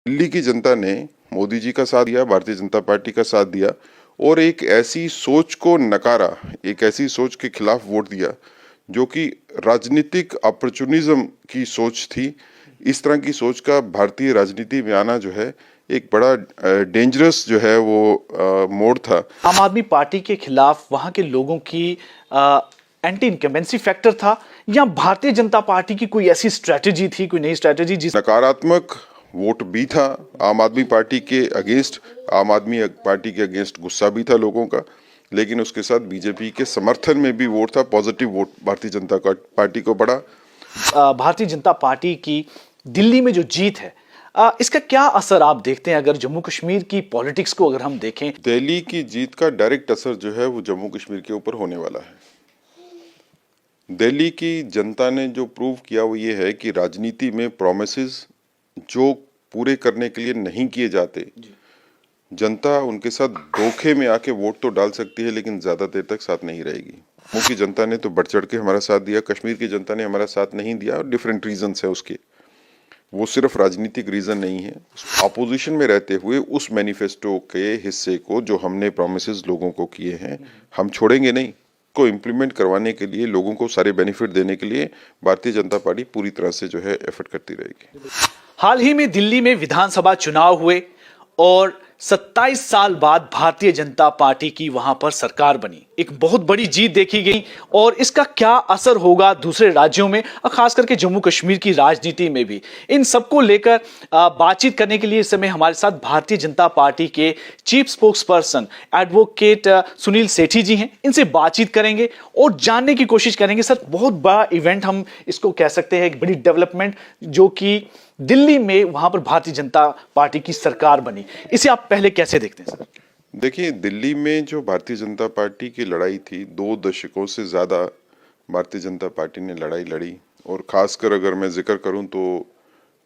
दिल्ली की जनता ने मोदी जी का साथ दिया, भारतीय जनता पार्टी का साथ दिया और एक ऐसी सोच को नकारा, एक ऐसी सोच के खिलाफ वोट दिया जो कि राजनीतिक अपॉर्चुनिज्म की सोच थी। इस तरह की सोच का भारतीय राजनीति में आना जो है एक बड़ा डेंजरस जो है वो मोड़ था। आम आदमी पार्टी के खिलाफ वहां के लोगों की एंटी इनकम्बेंसी फैक्टर था या भारतीय जनता पार्टी की कोई ऐसी स्ट्रेटेजी थी, कोई नई स्ट्रेटेजी जिस नकारात्मक वोट भी था आम आदमी पार्टी के अगेंस्ट, आम आदमी पार्टी के अगेंस्ट गुस्सा भी था लोगों का, लेकिन उसके साथ बीजेपी के समर्थन में भी वोट था, पॉजिटिव वोट भारतीय जनता पार्टी को बढ़ा। भारतीय जनता पार्टी की दिल्ली में जो जीत है, इसका क्या असर आप देखते हैं अगर जम्मू कश्मीर की पॉलिटिक्स को अगर हम देखें? दिल्ली की जीत का डायरेक्ट असर जो है वो जम्मू कश्मीर के ऊपर होने वाला है। दिल्ली की जनता ने जो प्रूव किया वो ये है कि राजनीति में प्रॉमिसेस जो पूरे करने के लिए नहीं किए जाते, जनता उनके साथ धोखे में आके वोट तो डाल सकती है लेकिन ज्यादा देर तक साथ नहीं रहेगी। जम्मू की जनता ने तो बढ़ चढ़ के हमारा साथ दिया, कश्मीर की जनता ने हमारा साथ नहीं दिया और डिफरेंट रीजंस है उसके, वो सिर्फ राजनीतिक रीजन नहीं है। अपोजिशन में रहते हुए उस मैनिफेस्टो के हिस्से को जो हमने प्रॉमिसेस लोगों को किए हैं हम छोड़ेंगे नहीं, को इम्प्लीमेंट करवाने के लिए, लोगों को सारे बेनिफिट देने के लिए भारतीय जनता पार्टी पूरी तरह से जो है एफर्ट करती रहेगी। हाल ही में दिल्ली में विधानसभा चुनाव हुए और 27 साल बाद भारतीय जनता पार्टी की वहां पर सरकार बनी, एक बहुत बड़ी जीत देखी गई और इसका क्या असर होगा दूसरे राज्यों में और खास करके जम्मू कश्मीर की राजनीति में भी, इन सबको लेकर बातचीत करने के लिए इस समय हमारे साथ भारतीय जनता पार्टी के chief spokesperson advocate Sunil Sethi ji हैं। इनसे बातचीत करेंगे और जानने की कोशिश करेंगे। सर, बहुत बड़ा इवेंट हम इसको कह सकते हैं, एक बड़ी डेवलपमेंट जो कि दिल्ली में वहां पर भारतीय जनता पार्टी की सरकार बनी, इसे आप पहले कैसे देखते हैं सर? देखिए, दिल्ली में जो भारतीय जनता पार्टी की लड़ाई थी, 2 दशकों से ज़्यादा भारतीय जनता पार्टी ने लड़ाई लड़ी और ख़ासकर अगर मैं जिक्र करूं तो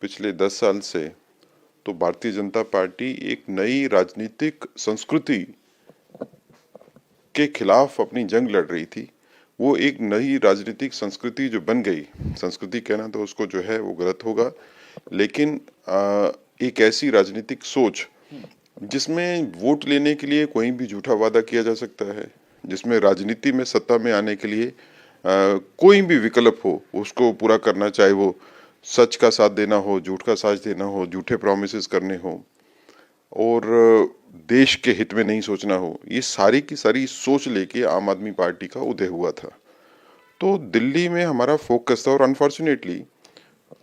पिछले 10 साल से तो भारतीय जनता पार्टी एक नई राजनीतिक संस्कृति के खिलाफ अपनी जंग लड़ रही थी। वो एक नई राजनीतिक संस्कृति जो बन गई, संस्कृति कहना तो उसको जो है वो गलत होगा, लेकिन एक ऐसी राजनीतिक सोच जिसमें वोट लेने के लिए कोई भी झूठा वादा किया जा सकता है, जिसमें राजनीति में सत्ता में आने के लिए कोई भी विकल्प हो उसको पूरा करना, चाहे वो सच का साथ देना हो, झूठ का साथ देना हो, झूठे प्रॉमिसेस करने हो और देश के हित में नहीं सोचना हो, ये सारी की सारी सोच लेके आम आदमी पार्टी का उदय हुआ था। तो दिल्ली में हमारा फोकस था और अनफॉर्चुनेटली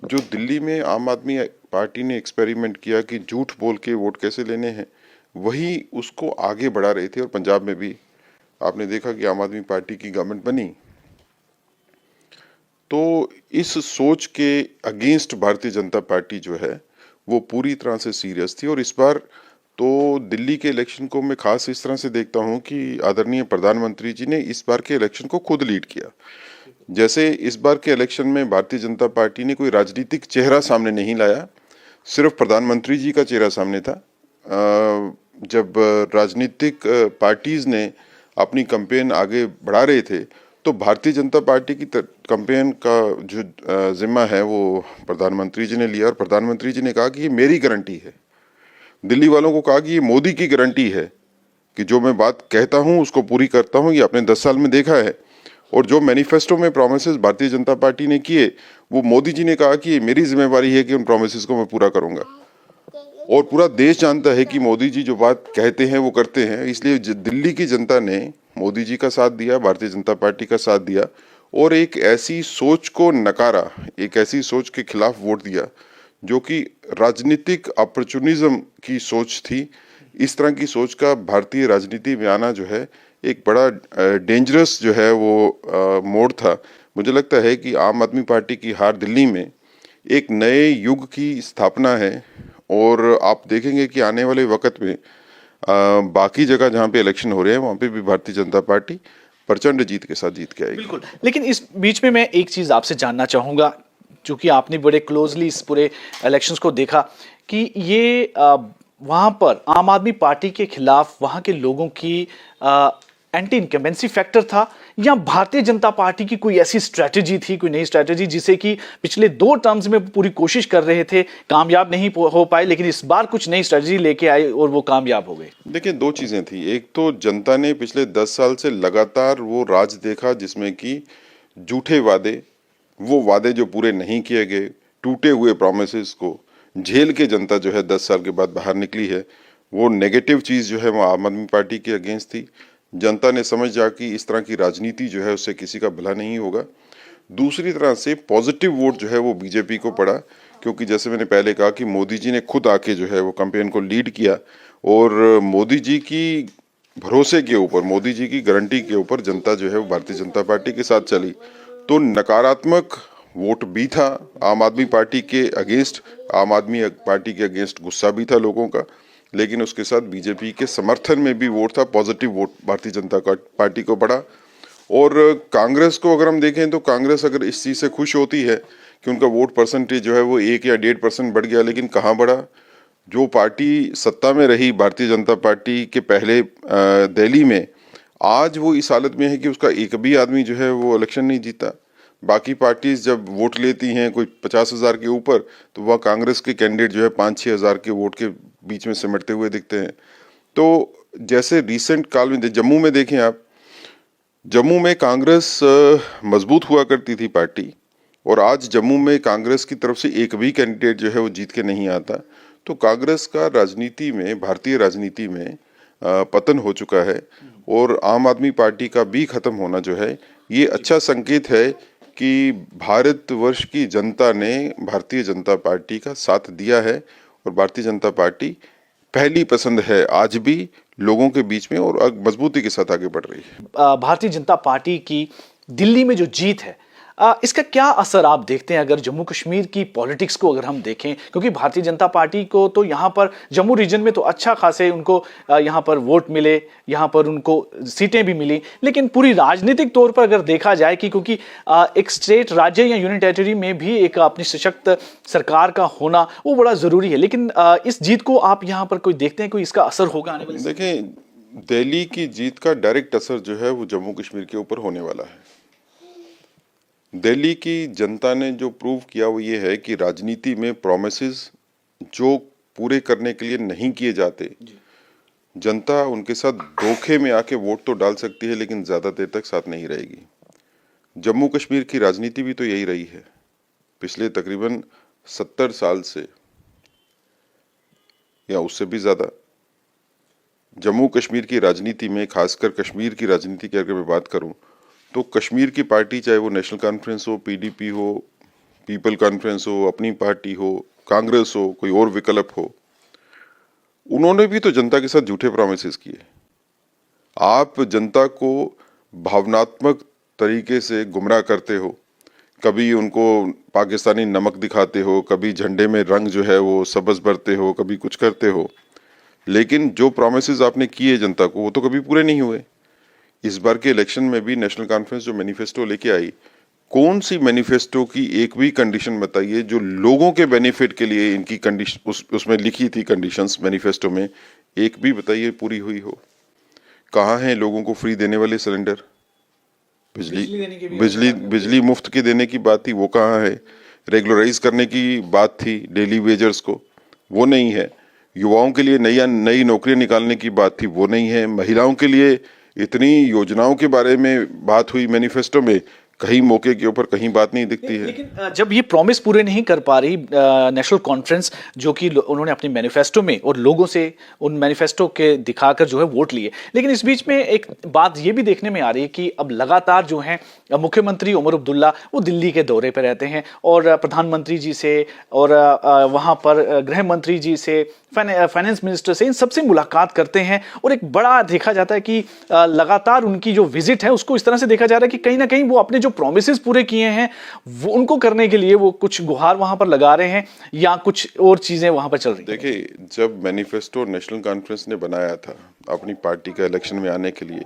जो दिल्ली में आम आदमी पार्टी ने एक्सपेरिमेंट किया कि झूठ बोल के वोट कैसे लेने हैं, वही उसको आगे बढ़ा रहे थे। और पंजाब में भी आपने देखा कि आम आदमी पार्टी की गवर्नमेंट बनी, तो इस सोच के अगेंस्ट भारतीय जनता पार्टी जो है वो पूरी तरह से सीरियस थी। और इस बार तो दिल्ली के इलेक्शन को मैं खास इस तरह से देखता हूं कि आदरणीय प्रधानमंत्री जी ने इस बार के इलेक्शन को खुद लीड किया। जैसे इस बार के इलेक्शन में भारतीय जनता पार्टी ने कोई राजनीतिक चेहरा सामने नहीं लाया, सिर्फ प्रधानमंत्री जी का चेहरा सामने था। जब राजनीतिक पार्टीज ने अपनी कैंपेन आगे बढ़ा रहे थे तो भारतीय जनता पार्टी की कैंपेन का जो जिम्मा है वो प्रधानमंत्री जी ने लिया और प्रधानमंत्री जी ने कहा कि ये मेरी गारंटी है, दिल्ली वालों को कहा कि ये मोदी की गारंटी है कि जो मैं बात कहता हूं उसको पूरी करता हूं, ये आपने 10 साल में देखा है। और जो मैनिफेस्टो में प्रॉमिसेस भारतीय जनता पार्टी ने किए वो मोदी जी ने कहा कि ये मेरी जिम्मेवारी है कि उन प्रॉमिसेस को मैं पूरा करूंगा। और पूरा देश जानता है कि मोदी जी जो बात कहते हैं वो करते हैं, इसलिए दिल्ली की जनता ने मोदी जी का साथ दिया, भारतीय जनता पार्टी का साथ दिया और एक ऐसी सोच को नकारा, एक ऐसी सोच के खिलाफ वोट दिया जो कि राजनीतिक अपॉर्चुनिज्म की सोच थी। इस तरह की सोच का भारतीय राजनीति में आना जो है एक बड़ा डेंजरस जो है वो मोड़ था। मुझे लगता है कि आम आदमी पार्टी की हार दिल्ली में एक नए युग की स्थापना है और आप देखेंगे कि आने वाले वक्त में बाकी जगह जहां पे इलेक्शन हो रहे हैं वहां पे भी भारतीय जनता पार्टी प्रचंड जीत के साथ जीत के आएगी। बिल्कुल, लेकिन इस बीच में मैं एक चीज आपसे जानना चाहूंगा, क्योंकि आपने बड़े क्लोजली इस पूरे इलेक्शंस को देखा कि ये वहां पर आम आदमी पार्टी के खिलाफ वहां के लोगों की एंटी इनकम्बेंसी फैक्टर था या भारतीय जनता पार्टी की कोई ऐसी स्ट्रेटेजी थी, कोई नई स्ट्रेटेजी जिसे कि पिछले 2 टर्म्स में पूरी कोशिश कर रहे थे, कामयाब नहीं हो पाए, लेकिन इस बार कुछ नई स्ट्रेटेजी लेके आए और वो कामयाब हो गए? देखिए, 2 चीजें थी। एक तो जनता ने पिछले 10 साल से लगातार वो राज देखा जिसमें कि झूठे वादे, वो वादे जो पूरे नहीं किए गए, टूटे हुए प्रोमिसेस को झेल के जनता जो है 10 साल के बाद बाहर निकली है। वो नेगेटिव चीज जो है वो आम आदमी पार्टी के अगेंस्ट थी। जनता ने समझ जा कि इस तरह की राजनीति जो है उससे किसी का भला नहीं होगा। दूसरी तरह से पॉजिटिव वोट जो है वो बीजेपी को पड़ा, क्योंकि जैसे मैंने पहले कहा कि मोदी जी ने खुद आके जो है वो कैंपेन को लीड किया और मोदी जी की भरोसे के ऊपर, मोदी जी की गारंटी के ऊपर जनता जो है वो भारतीय जनता पार्टी के साथ चली। तो नकारात्मक वोट भी था आम आदमी पार्टी के अगेंस्ट, आम आदमी पार्टी के अगेंस्ट गुस्सा भी था लोगों का, लेकिन उसके साथ बीजेपी के समर्थन में भी वोट था, पॉजिटिव वोट भारतीय जनता पार्टी को पड़ा। और कांग्रेस को अगर हम देखें तो कांग्रेस अगर इस चीज से खुश होती है कि उनका वोट परसेंटेज जो है वो 1 या 1.5% बढ़ गया, लेकिन कहाँ बढ़ा? जो पार्टी सत्ता में रही भारतीय जनता पार्टी के पहले दिल्ली में, आज वो इस हालत में है कि उसका एक भी आदमी जो है वो इलेक्शन नहीं जीता। बाकी पार्टीज जब वोट लेती हैं कोई 50,000 के ऊपर, तो वह कांग्रेस के कैंडिडेट जो है 5-6 हजार के वोट के बीच में सिमटते हुए दिखते हैं। तो जैसे रिसेंट काल में जम्मू में देखें आप, जम्मू में कांग्रेस मजबूत हुआ करती थी पार्टी, और आज जम्मू में कांग्रेस की तरफ से एक भी कैंडिडेट जो है वो जीत के नहीं आता। तो कांग्रेस का राजनीति में, भारतीय राजनीति में पतन हो चुका है, और आम आदमी पार्टी का भी खत्म होना जो है ये अच्छा संकेत है कि भारतवर्ष की जनता ने भारतीय जनता पार्टी का साथ दिया है, और भारतीय जनता पार्टी पहली पसंद है आज भी लोगों के बीच में, और मजबूती के साथ आगे बढ़ रही है। भारतीय जनता पार्टी की दिल्ली में जो जीत है, इसका क्या असर आप देखते हैं अगर जम्मू कश्मीर की पॉलिटिक्स को अगर हम देखें? क्योंकि भारतीय जनता पार्टी को तो यहाँ पर जम्मू रीजन में तो अच्छा खासे उनको यहाँ पर वोट मिले, यहाँ पर उनको सीटें भी मिली, लेकिन पूरी राजनीतिक तौर पर अगर देखा जाए कि क्योंकि एक स्टेट, राज्य या यूनियन टेरिटरी में भी एक अपनी सशक्त सरकार का होना वो बड़ा जरूरी है, लेकिन इस जीत को आप यहाँ पर कोई देखते हैं, कोई इसका असर होगा आने वाले? देखें, दिल्ली की जीत का डायरेक्ट असर जो है वो जम्मू कश्मीर के ऊपर होने वाला है। दिल्ली की जनता ने जो प्रूव किया वो ये है कि राजनीति में प्रोमिसेस जो पूरे करने के लिए नहीं किए जाते, जनता उनके साथ धोखे में आके वोट तो डाल सकती है, लेकिन ज्यादा देर तक साथ नहीं रहेगी। जम्मू कश्मीर की राजनीति भी तो यही रही है पिछले तकरीबन 70 साल से, या उससे भी ज्यादा। जम्मू कश्मीर की राजनीति में, खासकर कश्मीर की राजनीति की अगर मैं बात करूं, तो कश्मीर की पार्टी, चाहे वो नेशनल कॉन्फ्रेंस हो, पीडीपी हो, पीपल कॉन्फ्रेंस हो, अपनी पार्टी हो, कांग्रेस हो, कोई और विकल्प हो, उन्होंने भी तो जनता के साथ झूठे प्रोमिसेस किए। आप जनता को भावनात्मक तरीके से गुमराह करते हो, कभी उनको पाकिस्तानी नमक दिखाते हो, कभी झंडे में रंग जो है वो सब्ज भरते हो, कभी कुछ करते हो, लेकिन जो प्रोमिसेस आपने किए जनता को वो तो कभी पूरे नहीं हुए। इस बार के इलेक्शन में भी नेशनल कॉन्फ्रेंस जो मैनिफेस्टो लेके आई, कौन सी मैनिफेस्टो की एक भी कंडीशन बताइए जो लोगों के बेनिफिट के लिए इनकी कंडीशन उसमें लिखी थी, कंडीशंस मैनिफेस्टो में एक भी बताइए पूरी हुई हो? कहाँ है लोगों को फ्री देने वाले सिलेंडर? बिजली मुफ्त के देने की बात थी, वो कहाँ है? रेगुलराइज करने की बात थी डेली वेजर्स को, वो नहीं है। युवाओं के लिए नई नौकरियां निकालने की बात थी, वो नहीं है। महिलाओं के लिए इतनी योजनाओं के बारे में बात हुई मैनिफेस्टो में, कहीं मौके के ऊपर कहीं बात नहीं दिखती है। लेकिन जब ये प्रॉमिस पूरे नहीं कर पा रही नेशनल कॉन्फ्रेंस, जो कि उन्होंने अपने मैनिफेस्टो में और लोगों से उन मैनिफेस्टो के दिखाकर जो है वोट लिए, लेकिन इस बीच में एक बात ये भी देखने में आ रही है कि अब लगातार जो है मुख्यमंत्री उमर अब्दुल्ला वो दिल्ली के दौरे पर रहते हैं और प्रधानमंत्री जी से और वहां पर गृह मंत्री जी से, फाइनेंस मिनिस्टर से, इन सबसे मुलाकात करते हैं, और एक बड़ा देखा जाता है कि लगातार उनकी जो विजिट है उसको इस तरह से देखा जा रहा है कि कहीं ना कहीं वो अपने जो प्रोमिसेस पूरे किए हैं वो उनको करने के लिए वो कुछ गुहार वहां पर लगा रहे हैं या कुछ और चीजें वहां पर चल रही हैं। देखिए, जब मैनिफेस्टो नेशनल कॉन्फ्रेंस ने बनाया था अपनी पार्टी का इलेक्शन में आने के लिए,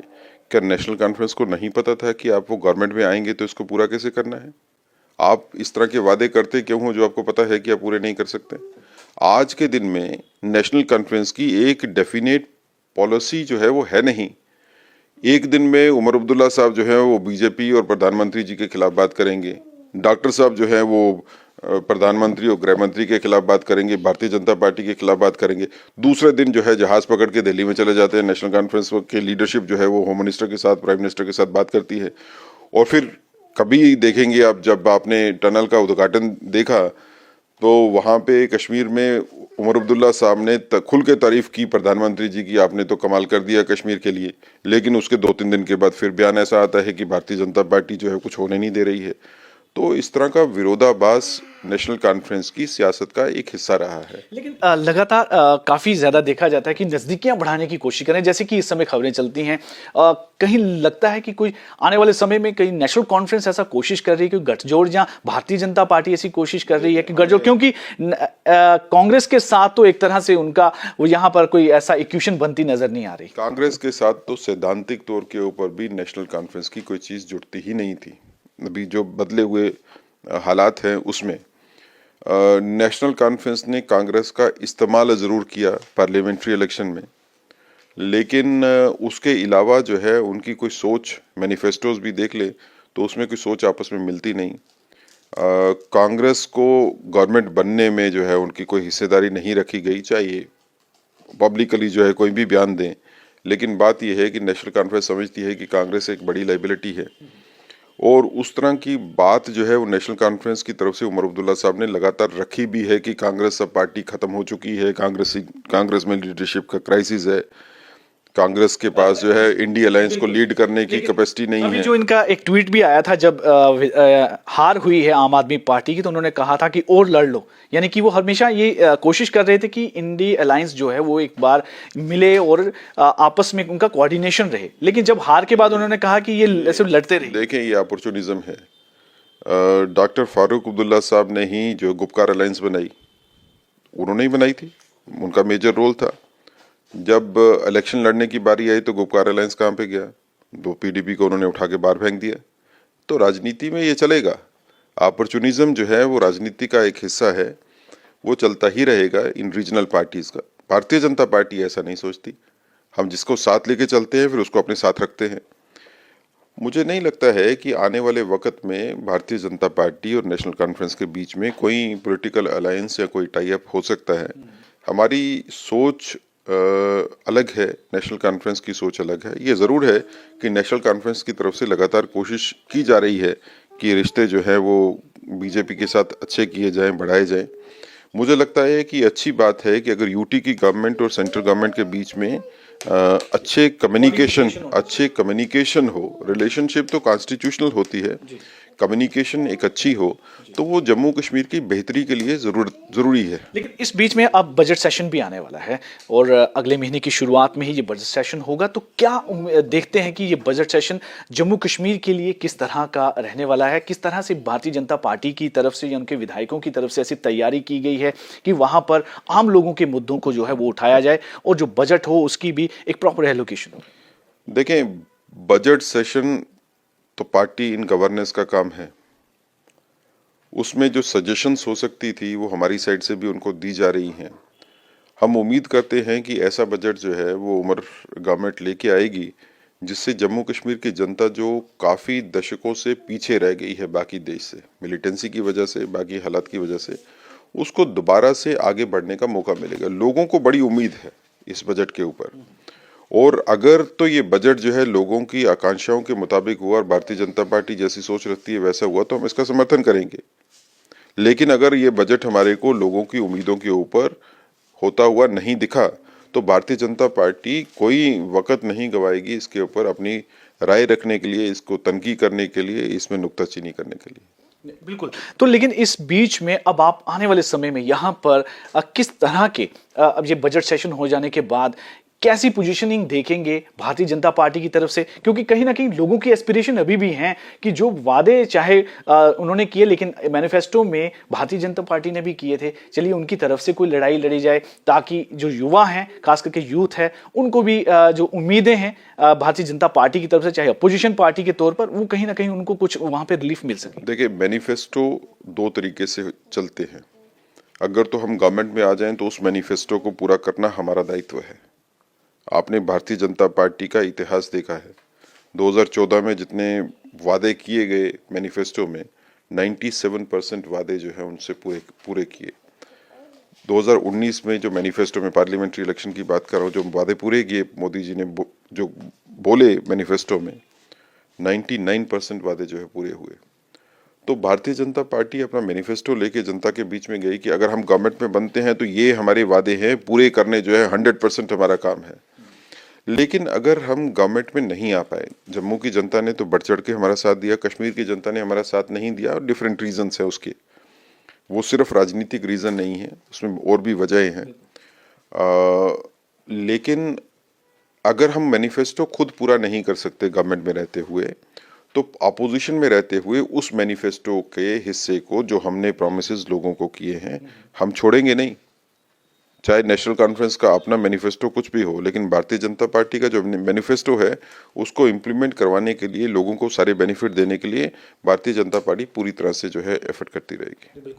क्या नेशनल कॉन्फ्रेंस को नहीं पता था कि आप वो गवर्नमेंट में आएंगे तो इसको पूरा कैसे करना है? आप इस तरह के वादे करते क्यों हो जो आपको पता है कि आप पूरे नहीं कर सकते? आज के दिन में नेशनल कॉन्फ्रेंस की एक डेफिनेट पॉलिसी जो है वो है नहीं। एक दिन में उमर अब्दुल्ला साहब जो है वो बीजेपी और प्रधानमंत्री जी के खिलाफ बात करेंगे, डॉक्टर साहब जो है वो प्रधानमंत्री और गृह मंत्री के खिलाफ बात करेंगे, भारतीय जनता पार्टी के खिलाफ बात करेंगे। दूसरे दिन जो है जहाज पकड़ के दिल्ली में चले जाते हैं, नेशनल कॉन्फ्रेंस के लीडरशिप जो है वो होम मिनिस्टर के साथ, प्राइम मिनिस्टर के साथ बात करती है। और फिर कभी देखेंगे आप, जब आपने टनल का उद्घाटन देखा तो वहाँ पे कश्मीर में उमर अब्दुल्ला साहब ने खुल के तारीफ की प्रधानमंत्री जी की, आपने तो कमाल कर दिया कश्मीर के लिए। लेकिन उसके 2-3 दिन के बाद फिर बयान ऐसा आता है कि भारतीय जनता पार्टी जो है कुछ होने नहीं दे रही है। तो इस तरह का विरोधाभास नेशनल कॉन्फ्रेंस की सियासत का एक हिस्सा रहा है। लेकिन लगातार काफी ज्यादा देखा जाता है कि नजदीकियां बढ़ाने की कोशिश करें, जैसे कि इस समय खबरें चलती हैं। कहीं लगता है कि कोई आने वाले समय में कहीं नेशनल कॉन्फ्रेंस ऐसा कोशिश कर रही है कि गठजोड़, या भारतीय जनता पार्टी ऐसी कोशिश कर रही है कि गठजोड़, क्योंकि कांग्रेस के साथ तो एक तरह से उनका वो यहाँ पर कोई ऐसा इक्वेशन बनती नजर नहीं आ रही। कांग्रेस के साथ तो सैद्धांतिक तौर के ऊपर भी नेशनल कॉन्फ्रेंस की कोई चीज जुड़ती ही नहीं थी। अभी जो बदले हुए हालात हैं उसमें नेशनल कॉन्फ्रेंस ने कांग्रेस का इस्तेमाल ज़रूर किया पार्लियामेंट्री इलेक्शन में, लेकिन उसके अलावा जो है उनकी कोई सोच, मैनिफेस्टोज भी देख ले तो उसमें कोई सोच आपस में मिलती नहीं। कांग्रेस को गवर्नमेंट बनने में जो है उनकी कोई हिस्सेदारी नहीं रखी गई, चाहिए पब्लिकली जो है कोई भी बयान दें। लेकिन बात यह है कि नेशनल कॉन्फ्रेंस समझती है कि कांग्रेस एक बड़ी लाइबिलिटी है, और उस तरह की बात जो है वो नेशनल कॉन्फ्रेंस की तरफ से उमर अब्दुल्ला साहब ने लगातार रखी भी है कि कांग्रेस अब पार्टी खत्म हो चुकी है, कांग्रेस में लीडरशिप का क्राइसिस है, कांग्रेस के पास जो है इंडी अलायंस को लीड करने की कैपेसिटी नहीं अभी है। जो इनका एक ट्वीट भी आया था जब हार हुई है आम आदमी पार्टी की, तो उन्होंने कहा था कि और लड़ लो, यानी कि वो हमेशा ये कोशिश कर रहे थे कि इंडी अलायंस जो है वो एक बार मिले और आपस में उनका कोऑर्डिनेशन रहे। लेकिन जब हार के बाद उन्होंने कहा कि ये सिर्फ लड़ते रहे। देखें, ये अपॉर्चुनिज्म है। डॉक्टर फारूक अब्दुल्ला साहब ने ही जो गुपकार अलायंस बनाई, उन्होंने ही बनाई थी, उनका मेजर रोल था। जब इलेक्शन लड़ने की बारी आई तो गुपकार अलायंस कहाँ पे गया? दो पीडीपी को उन्होंने उठा के बाहर फेंक दिया। तो राजनीति में ये चलेगा, अपॉर्चुनिज्म जो है वो राजनीति का एक हिस्सा है, वो चलता ही रहेगा इन रीजनल पार्टीज का। भारतीय जनता पार्टी ऐसा नहीं सोचती। हम जिसको साथ लेके चलते हैं फिर उसको अपने साथ रखते हैं। मुझे नहीं लगता है कि आने वाले वक्त में भारतीय जनता पार्टी और नेशनल कॉन्फ्रेंस के बीच में कोई पॉलिटिकल अलायंस या कोई टाई अप हो सकता है। हमारी सोच अलग है, नेशनल कॉन्फ्रेंस की सोच अलग है। ये ज़रूर है कि नेशनल कॉन्फ्रेंस की तरफ से लगातार कोशिश की जा रही है कि रिश्ते जो है वो बीजेपी के साथ अच्छे किए जाएं, बढ़ाए जाएं। मुझे लगता है कि अच्छी बात है कि अगर यूटी की गवर्नमेंट और सेंट्रल गवर्नमेंट के बीच में अच्छे कम्युनिकेशन हो, रिलेशनशिप तो कॉन्स्टिट्यूशनल होती है, कम्युनिकेशन एक अच्छी हो, तो वो जम्मू कश्मीर की बेहतरी के लिए जरूरी है। लेकिन इस बीच में अब बजट सेशन भी आने वाला है और अगले महीने की शुरुआत में ही ये बजट सेशन होगा, तो क्या देखते हैं कि ये बजट सेशन जम्मू कश्मीर के लिए किस तरह का रहने वाला है? किस तरह से भारतीय जनता पार्टी की तरफ से या उनके विधायकों की तरफ से ऐसी तैयारी की गई है कि वहां पर आम लोगों के मुद्दों को जो है वो उठाया जाए और जो बजट हो उसकी भी एक प्रॉपर एलोकेशन हो? देखें, बजट सेशन तो पार्टी इन गवर्नेंस का काम है। उसमें जो सजेशंस हो सकती थी वो हमारी साइड से भी उनको दी जा रही हैं। हम उम्मीद करते हैं कि ऐसा बजट जो है वो उमर गवर्नमेंट लेके आएगी जिससे जम्मू कश्मीर की जनता जो काफ़ी दशकों से पीछे रह गई है बाकी देश से, मिलिटेंसी की वजह से, बाकी हालात की वजह से, उसको दोबारा से आगे बढ़ने का मौका मिलेगा। लोगों को बड़ी उम्मीद है इस बजट के ऊपर, और अगर तो ये बजट जो है लोगों की आकांक्षाओं के मुताबिक हुआ और भारतीय जनता पार्टी जैसी सोच रखती है वैसा हुआ तो हम इसका समर्थन करेंगे। लेकिन अगर ये बजट हमारे को लोगों की उम्मीदों के ऊपर होता हुआ नहीं दिखा तो भारतीय जनता पार्टी कोई वक्त नहीं गवाएगी इसके ऊपर अपनी राय रखने के लिए, इसको तनकी करने के लिए, इसमें नुक्ताचीनी करने के लिए। बिल्कुल। तो लेकिन इस बीच में अब आप आने वाले समय में यहाँ पर किस तरह के अब ये बजट सेशन हो जाने के बाद कैसी पोजीशनिंग देखेंगे भारतीय जनता पार्टी की तरफ से? क्योंकि कहीं ना कहीं लोगों की एस्पिरेशन अभी भी हैं कि जो वादे चाहे उन्होंने किए, लेकिन मैनिफेस्टो में भारतीय जनता पार्टी ने भी किए थे, चलिए उनकी तरफ से कोई लड़ाई लड़ी जाए ताकि जो युवा हैं, खास करके यूथ है, उनको भी जो उम्मीदें हैं भारतीय जनता पार्टी की तरफ से, चाहे अपोजिशन पार्टी के तौर पर, वो कहीं ना कहीं उनको कुछ वहां पर रिलीफ मिल सके। देखिए, मैनिफेस्टो दो तरीके से चलते हैं। अगर तो हम गवर्नमेंट में आ जाएं तो उस मैनिफेस्टो को पूरा करना हमारा दायित्व है। आपने भारतीय जनता पार्टी का इतिहास देखा है, 2014 में जितने वादे किए गए मैनिफेस्टो में 97% वादे जो है उनसे पूरे किए। 2019 में जो मैनिफेस्टो में पार्लियामेंट्री इलेक्शन की बात कर रहा हूँ, जो वादे पूरे किए मोदी जी ने जो बोले मैनिफेस्टो में 99% वादे जो है पूरे हुए। तो भारतीय जनता पार्टी अपना मैनिफेस्टो लेके जनता के बीच में गई कि अगर हम गवर्नमेंट में बनते हैं तो ये हमारे वादे हैं, पूरे करने जो है 100% हमारा काम है। लेकिन अगर हम गवर्नमेंट में नहीं आ पाए, जम्मू की जनता ने तो बढ़ चढ़ के हमारा साथ दिया, कश्मीर की जनता ने हमारा साथ नहीं दिया और डिफरेंट रीजंस है उसके, वो सिर्फ राजनीतिक रीजन नहीं है, उसमें और भी वजहें हैं। लेकिन अगर हम मैनिफेस्टो खुद पूरा नहीं कर सकते गवर्नमेंट में रहते हुए, तो अपोजिशन में रहते हुए उस मैनिफेस्टो के हिस्से को जो हमने प्रोमिसेस लोगों को किए हैं हम छोड़ेंगे नहीं। चाहे नेशनल कॉन्फ्रेंस का अपना मैनिफेस्टो कुछ भी हो, लेकिन भारतीय जनता पार्टी का जो मैनिफेस्टो है उसको इम्प्लीमेंट करवाने के लिए, लोगों को सारे बेनिफिट देने के लिए भारतीय जनता पार्टी पूरी तरह से जो है एफर्ट करती रहेगी।